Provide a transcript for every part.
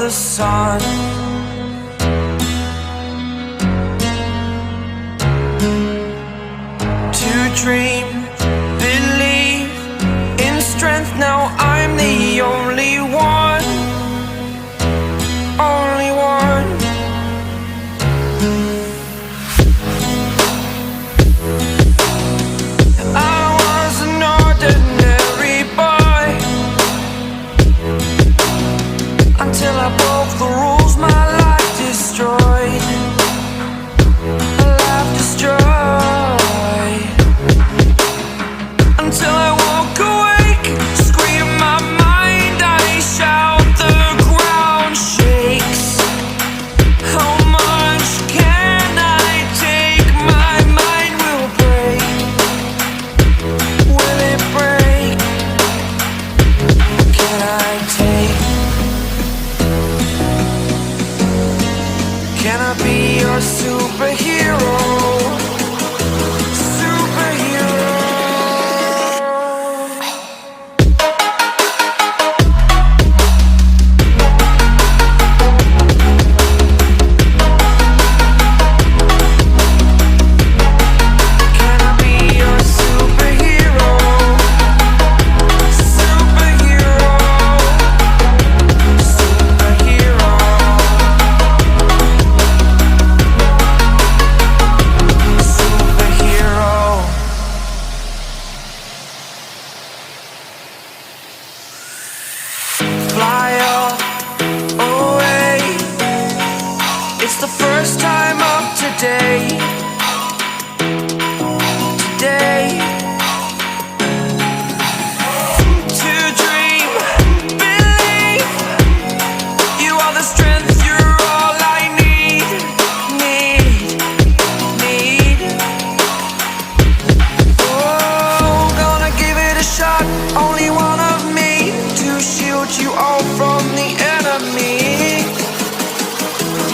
the sun. To dream, believe in strength. Now I'm the only one, only one. I was an ordinary boy until I broke the rules. My life destroyed, a life destroyed. Until I woke awake, scream my mind, I shout, the ground shakes. How much can I take? My mind will break. Will it break? Can I take? Can I be your superhero? Fly up away. It's the first time of today. Today. To dream, believe. You are the strength, you're all I need. Oh, gonna give it a shot. Only one of me to shield you all from the enemy.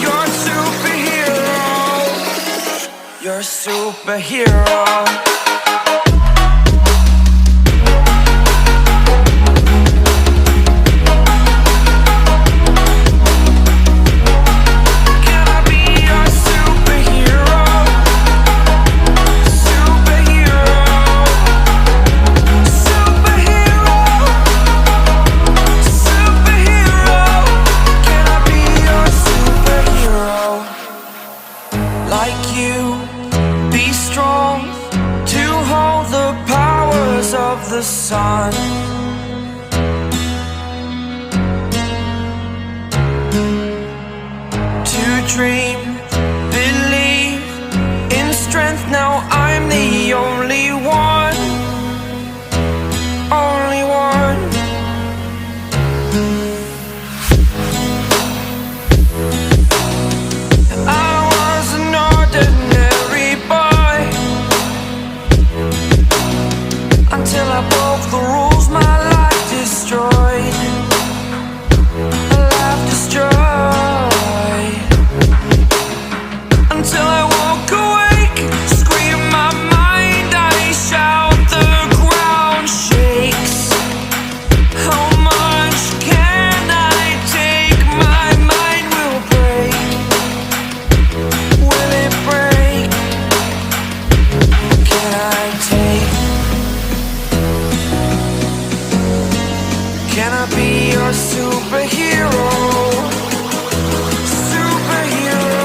You're a superhero. You're a superhero. Can I be your superhero? Superhero. Superhero. Superhero. Can I be your superhero? Like you, be strong to hold the powers of the sun. To dream, believe in strength. Now I'm the only one, only one. I was an ordinary boy until I broke the rules. My life destroyed, a life destroyed. Until I woke awake, scream my mind, I shout, the ground shakes. How much can I take? My mind will break. Will it break? Can I take? Can I be your superhero? Superhero.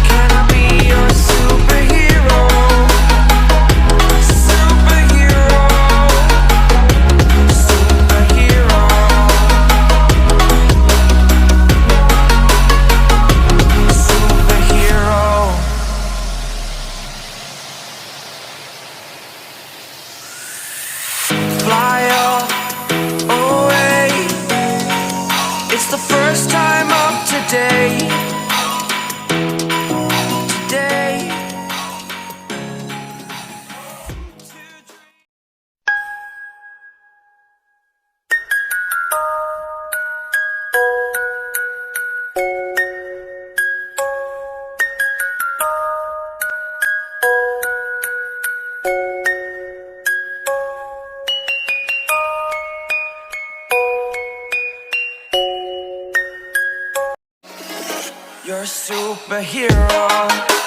Can I be your superhero? Superhero. Superhero. Superhero. Fly up away. It's the first time of today. Today. You're a superhero.